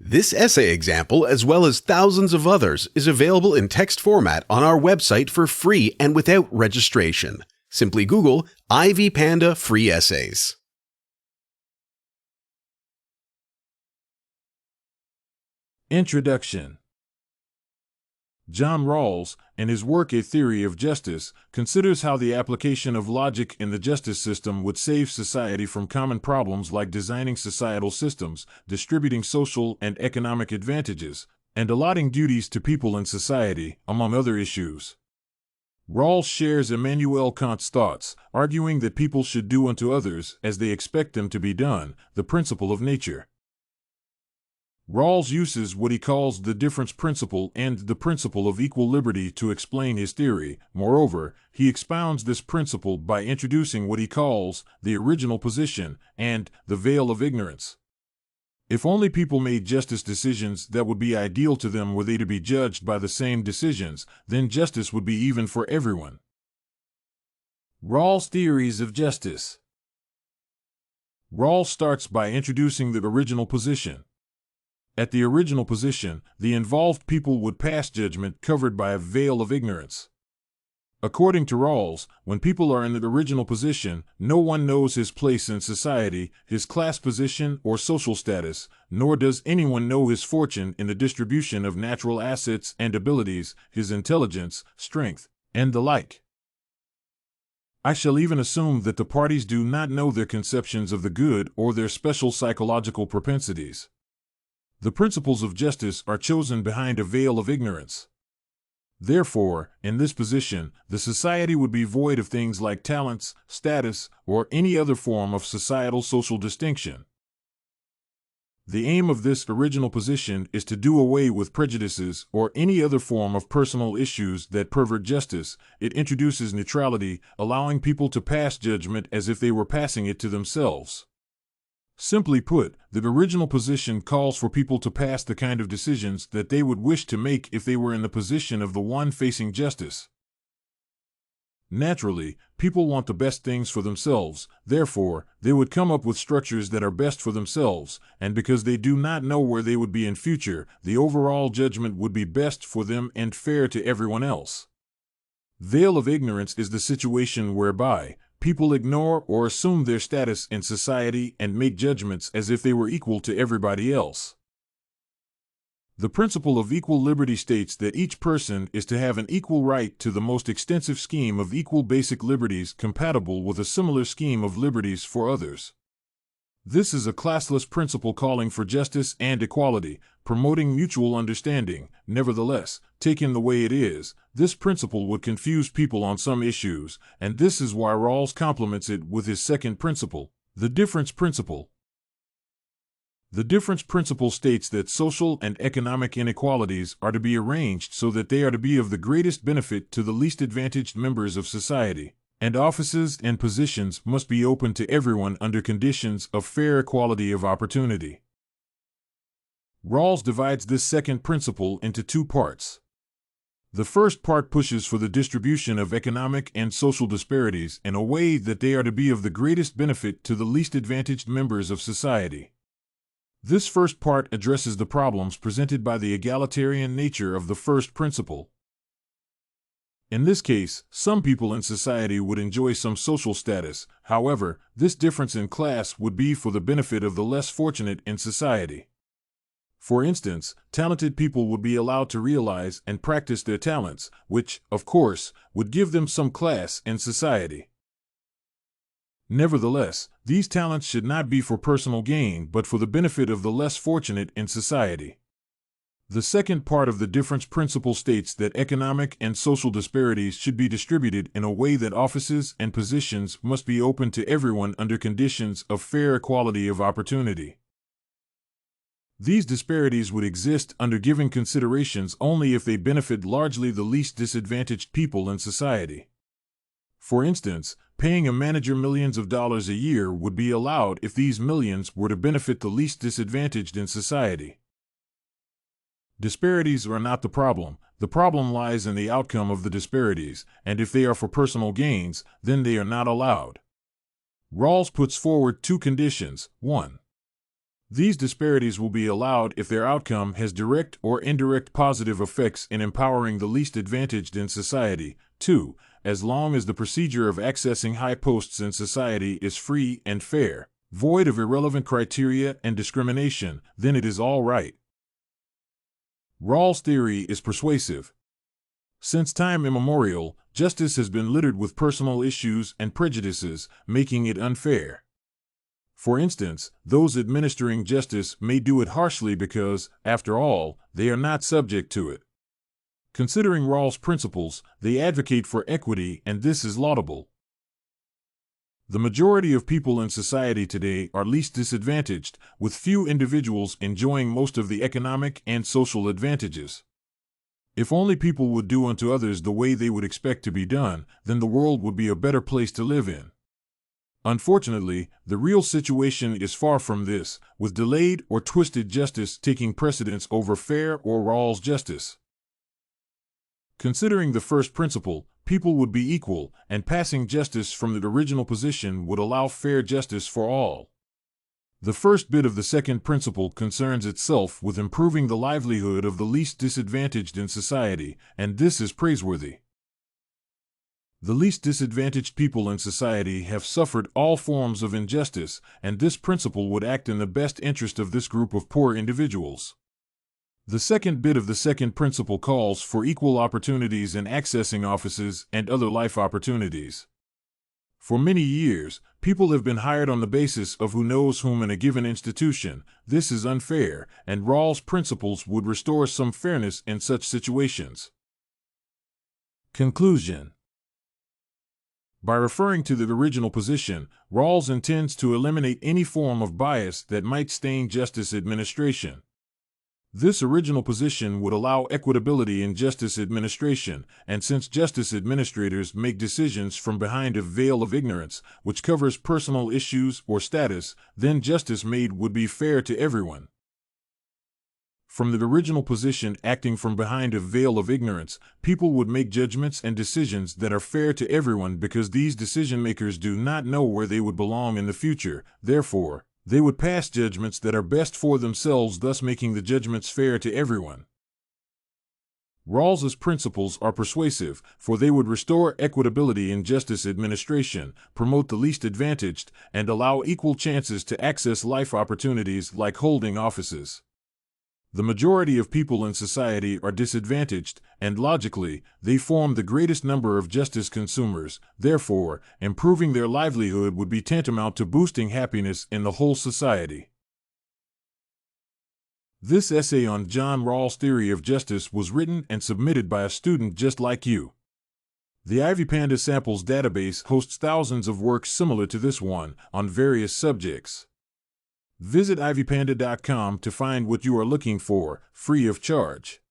This essay example, as well as thousands of others, is available in text format on our website for free and without registration. Simply Google Ivy Panda Free Essays. Introduction. John Rawls, in his work A Theory of Justice, considers how the application of logic in the justice system would save society from common problems like designing societal systems, distributing social and economic advantages, and allotting duties to people in society, among other issues. Rawls shares Immanuel Kant's thoughts, arguing that people should do unto others as they expect them to be done, the principle of nature. Rawls uses what he calls the difference principle and the principle of equal liberty to explain his theory. Moreover, he expounds this principle by introducing what he calls the original position and the veil of ignorance. If only people made justice decisions that would be ideal to them were they to be judged by the same decisions, then justice would be even for everyone. Rawls' theories of justice. Rawls starts by introducing the original position. At the original position, the involved people would pass judgment covered by a veil of ignorance. According to Rawls, when people are in the original position, no one knows his place in society, his class position or social status, nor does anyone know his fortune in the distribution of natural assets and abilities, his intelligence, strength, and the like. I shall even assume that the parties do not know their conceptions of the good or their special psychological propensities. The principles of justice are chosen behind a veil of ignorance. Therefore, in this position, the society would be void of things like talents, status, or any other form of societal social distinction. The aim of this original position is to do away with prejudices or any other form of personal issues that pervert justice. It introduces neutrality, allowing people to pass judgment as if they were passing it to themselves. Simply put, the original position calls for people to pass the kind of decisions that they would wish to make if they were in the position of the one facing justice. Naturally, people want the best things for themselves, therefore, they would come up with structures that are best for themselves, and because they do not know where they would be in future, the overall judgment would be best for them and fair to everyone else. Veil of ignorance is the situation whereby people ignore or assume their status in society and make judgments as if they were equal to everybody else. The principle of equal liberty states that each person is to have an equal right to the most extensive scheme of equal basic liberties compatible with a similar scheme of liberties for others. This is a classless principle calling for justice and equality, promoting mutual understanding. Nevertheless, taken the way it is, this principle would confuse people on some issues, and this is why Rawls complements it with his second principle, the difference principle. The difference principle states that social and economic inequalities are to be arranged so that they are to be of the greatest benefit to the least advantaged members of society, and offices and positions must be open to everyone under conditions of fair equality of opportunity. Rawls divides this second principle into two parts. The first part pushes for the distribution of economic and social disparities in a way that they are to be of the greatest benefit to the least advantaged members of society. This first part addresses the problems presented by the egalitarian nature of the first principle. In this case, some people in society would enjoy some social status. However, this difference in class would be for the benefit of the less fortunate in society. For instance, talented people would be allowed to realize and practice their talents, which, of course, would give them some class in society. Nevertheless, these talents should not be for personal gain but for the benefit of the less fortunate in society. The second part of the difference principle states that economic and social disparities should be distributed in a way that offices and positions must be open to everyone under conditions of fair equality of opportunity. These disparities would exist under given considerations only if they benefit largely the least disadvantaged people in society. For instance, paying a manager millions of dollars a year would be allowed if these millions were to benefit the least disadvantaged in society. Disparities are not the problem lies in the outcome of the disparities, and if they are for personal gains, then they are not allowed. Rawls puts forward two conditions. 1. These disparities will be allowed if their outcome has direct or indirect positive effects in empowering the least advantaged in society. 2. As long as the procedure of accessing high posts in society is free and fair, void of irrelevant criteria and discrimination, then it is all right. Rawls' theory is persuasive. Since time immemorial, justice has been littered with personal issues and prejudices, making it unfair. For instance, those administering justice may do it harshly because, after all, they are not subject to it. Considering Rawls' principles, they advocate for equity, and this is laudable. The majority of people in society today are least disadvantaged, with few individuals enjoying most of the economic and social advantages. If only people would do unto others the way they would expect to be done, then the world would be a better place to live in. Unfortunately, the real situation is far from this, with delayed or twisted justice taking precedence over fair or Rawls justice. Considering the first principle, people would be equal, and passing justice from the original position would allow fair justice for all. The first bit of the second principle concerns itself with improving the livelihood of the least disadvantaged in society, and this is praiseworthy. The least disadvantaged people in society have suffered all forms of injustice, and this principle would act in the best interest of this group of poor individuals. The second bit of the second principle calls for equal opportunities in accessing offices and other life opportunities. For many years, people have been hired on the basis of who knows whom in a given institution. This is unfair, and Rawls' principles would restore some fairness in such situations. Conclusion. By referring to the original position, Rawls intends to eliminate any form of bias that might stain justice administration. This original position would allow equitability in justice administration, and since justice administrators make decisions from behind a veil of ignorance, which covers personal issues or status, then justice made would be fair to everyone. From the original position acting from behind a veil of ignorance, people would make judgments and decisions that are fair to everyone because these decision-makers do not know where they would belong in the future. Therefore, they would pass judgments that are best for themselves, thus making the judgments fair to everyone. Rawls's principles are persuasive, for they would restore equitability in justice administration, promote the least advantaged, and allow equal chances to access life opportunities like holding offices. The majority of people in society are disadvantaged, and logically, they form the greatest number of justice consumers. Therefore, improving their livelihood would be tantamount to boosting happiness in the whole society. This essay on John Rawls' theory of justice was written and submitted by a student just like you. The IvyPanda Samples database hosts thousands of works similar to this one on various subjects. Visit ivypanda.com to find what you are looking for, free of charge.